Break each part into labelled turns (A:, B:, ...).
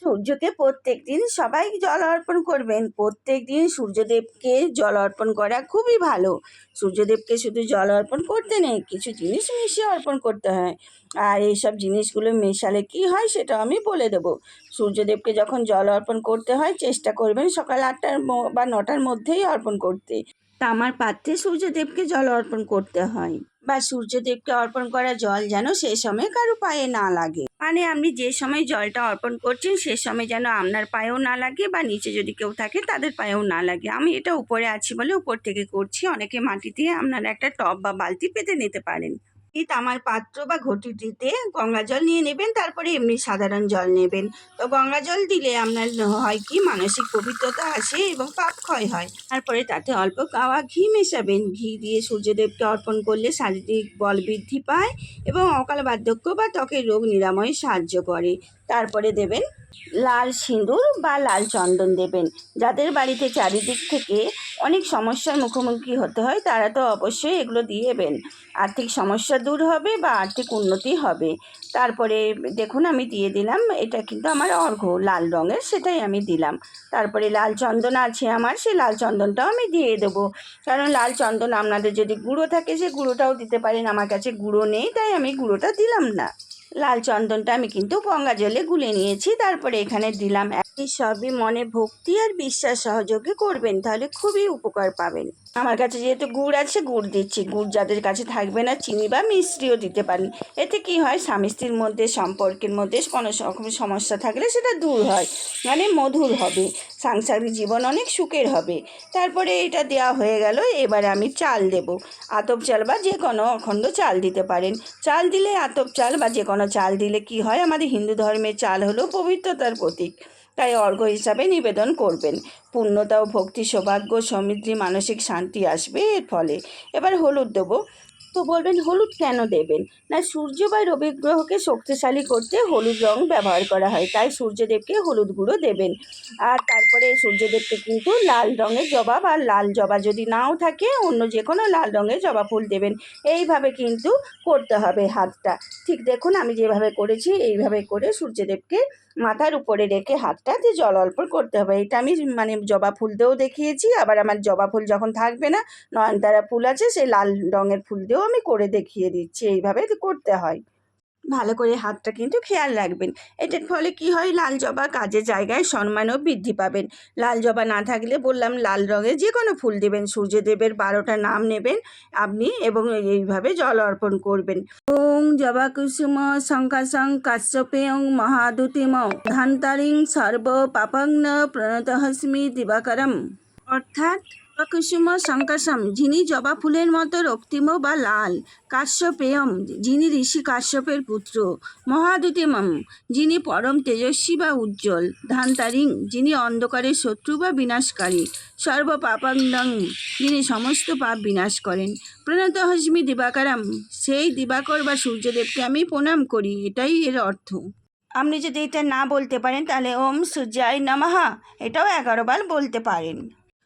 A: সূর্যকে প্রত্যেকদিন সবাই জল অর্পণ করবেন। প্রত্যেকদিন সূর্যদেবকে জল অর্পণ করা খুবই ভালো। সূর্যদেবকে শুধু জল অর্পণ করতে নেই, কিছু জিনিস মিশিয়ে অর্পণ করতে হয়। আর এইসব জিনিসগুলো মেশালে কি হয় সেটাও আমি বলে দেবো। সূর্যদেবকে যখন জল অর্পণ করতে হয় চেষ্টা করবেন সকাল ৮টার বা ৯টার মধ্যেই অর্পণ করতে। তামার পাত্রে সূর্যদেবকে জল অর্পণ করতে হয়, বা সূর্যদেবকে অর্পণ করা জল যেন সে সময় কারো পায়ে না লাগে। মানে আপনি যে সময় জলটা অর্পণ করছেন সে সময় যেন আপনার পায়েও না লাগে, বা নিচে যদি কেউ থাকে তাদের পায়েও না লাগে। আমি এটা উপরে আছি বলে উপর থেকে করছি। অনেকে মাটি দিয়ে আপনারা একটা টব বা বালতি পেতে নিতে পারেন। এই তামার পাত্র বা ঘটিটিতে গঙ্গা জল নিয়ে নেবেন, তারপরে এমনি সাধারণ জল নেবেন। তো গঙ্গা জল দিলে আপনার হয় কি মানসিক পবিত্রতা আসে এবং পাপ ক্ষয় হয়। তারপরে তাতে অল্প গাওয়া ঘি মেশাবেন। ঘি দিয়ে সূর্যদেবকে অর্পণ করলে শারীরিক বল বৃদ্ধি পায় এবং অকাল বার্ধক্য বা ত্বকের রোগ নিরাময়ে সাহায্য করে। তারপরে দেবেন লাল সিঁদুর বা লাল চন্দন দেবেন। যাদের বাড়িতে চারিদিক থেকে অনেক সমস্যার মুখোমুখি হতে হয় তারা তো অবশ্যই এগুলো দিয়েবেন। আর্থিক সমস্যা দূর হবে বা আর্থিক উন্নতি হবে। তারপরে দেখুন আমি দিয়ে দিলাম, এটা কিন্তু আমার অর্ঘ্য লাল রঙের, সেটাই আমি দিলাম। তারপরে লাল চন্দন আছে আমার, সেই লাল চন্দনটাও আমি দিয়ে দেবো। কারণ লাল চন্দন আপনাদের যদি গুঁড়ো থাকে সে গুঁড়োটাও দিতে পারেন। আমার কাছে গুঁড়ো নেই তাই আমি গুঁড়োটা দিলাম না। লাল চন্দনটা আমি কিন্তু গঙ্গা জলে গুলে নিয়েছি, তারপরে এখানে দিলাম। এই সবই মনে ভক্তি আর বিশ্বাস সহযোগে করবেন, তাহলে খুবই উপকার পাবেন। আমার কাছে যেহেতু গুড় আছে গুড় দিচ্ছি। গুড় যাদের কাছে থাকবে না চিনি বা মিষ্টিও দিতে পারেন। এতে কি হয়, স্বামী স্ত্রীর মধ্যে সম্পর্কের মধ্যে কোনো রকম সমস্যা থাকলে সেটা দূর হয়, মানে মধুর হবে, সাংসারিক জীবন অনেক সুখের হবে। তারপরে এটা দেওয়া হয়ে গেল। এবারে আমি চাল দেব। আতপ চাল বা যে কোনো অখণ্ড চাল দিতে পারেন। চাল দিলে আতপ চাল বা যে কোনো চাল দিলে কি হয়, আমাদের হিন্দু ধর্মের চাল হলো পবিত্রতার প্রতীক, তাই অর্ঘ্য হিসাবে নিবেদন করবেন। পূর্ণতা ও ভক্তি, সৌভাগ্য, সমৃদ্ধি, মানসিক শান্তি আসবে এর ফলে। এবার হলুদ দেবো। তো বলবেন হলুদ কেন দেবেন? না, সূর্য বা রবি গ্রহকে শক্তিশালী করতে হলুদ রং ব্যবহার করা হয়, তাই সূর্যদেবকে হলুদ গুঁড়ো দেবেন। আর তারপরে সূর্যদেবকে কিন্তু লাল রঙের জবা বা লাল জবা যদি নাও থাকে অন্য যে কোনো লাল রঙের জবা ফুল দেবেন। এইভাবে কিন্তু করতে হবে হাতটা। ঠিক দেখুন আমি যেভাবে করেছি এইভাবে করে সূর্যদেবকে মাথার উপরে রেখে হাতটাতে জল অর্পণ করতে হবে। এটা আমি মানে জবা ফুল দিয়েও দেখিয়েছি, আবার আমার জবা ফুল যখন থাকবে না, নয়নতারা ফুল আছে সেই লাল রঙের ফুল দিয়েও আমি করে দেখিয়ে দিচ্ছি। এইভাবে করতে হয়। ভালো করে হাতটা কিন্তু খেয়াল রাখবেন। এটার ফলে কি হয়, লাল জবা কাজের জায়গায় সম্মানও বৃদ্ধি পাবেন। লাল জবা না থাকলে বললাম লাল রঙের যে কোনো ফুল দেবেন। সূর্যদেবের 12টা নাম নেবেন আপনি এবং এইভাবে জল অর্পণ করবেন। ওং জবা কুসুম শঙ্কাশং কাশ্যপেয়ং মহাদুতিম ধান্তারিং সর্ব পাপগ্ন প্রণতহস্মি দিবাকরম। অর্থাৎ কুসুম শঙ্কাশম, যিনি জবা ফুলের মতো রক্তিম বা লাল। কাশ্যপেয়ম, যিনি ঋষি কাশ্যপের পুত্র। মহাদ্যুতিমম, যিনি পরম তেজস্বী বা উজ্জ্বল। ধান্তারিং, যিনি অন্ধকারের শত্রু বা বিনাশকারী। সর্ব পাপাঙ্গং, যিনি সমস্ত পাপ বিনাশ করেন। প্রণত হস্মি দিবাকারম, সেই দিবাকর বা সূর্যদেবকে আমি প্রণাম করি, এটাই এর অর্থ। আপনি যদি এটা না বলতে পারেন তাহলে ওম সূর্যায় নমঃ এটাও 11 বার বলতে পারেন।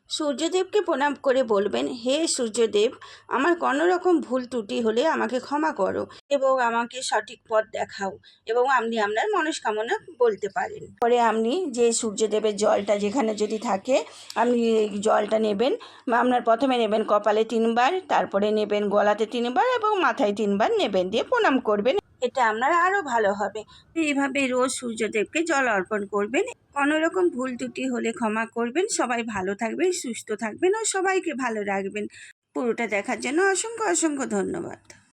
A: সূর্যদেবকে প্রণাম করে বলবেন, হে সূর্যদেব, আমার কোনো রকম ভুল ত্রুটি হলে আমাকে ক্ষমা করো এবং আমাকে সঠিক পথ দেখাও, এবং আপনি আপনার মনস্কামনা বলতে পারেন। পরে আপনি যে সূর্যদেবের জলটা যেখানে যদি থাকে আপনি এই জলটা নেবেন। আপনার প্রথমে নেবেন কপালে 3 বার, তারপরে নেবেন গলাতে 3 বার এবং মাথায় 3 বার নেবেন, দিয়ে প্রণাম করবেন। এটা আপনার আরও ভালো হবে। এইভাবে রোজ সূর্যদেবকে জল অর্পণ করবেন। কোনো রকম ভুল ত্রুটি হলে ক্ষমা করবেন। সবাই ভালো থাকবেন, সুস্থ থাকবেন ও সবাইকে ভালো রাখবেন। পুরোটা দেখার জন্য অসংখ্য অসংখ্য ধন্যবাদ।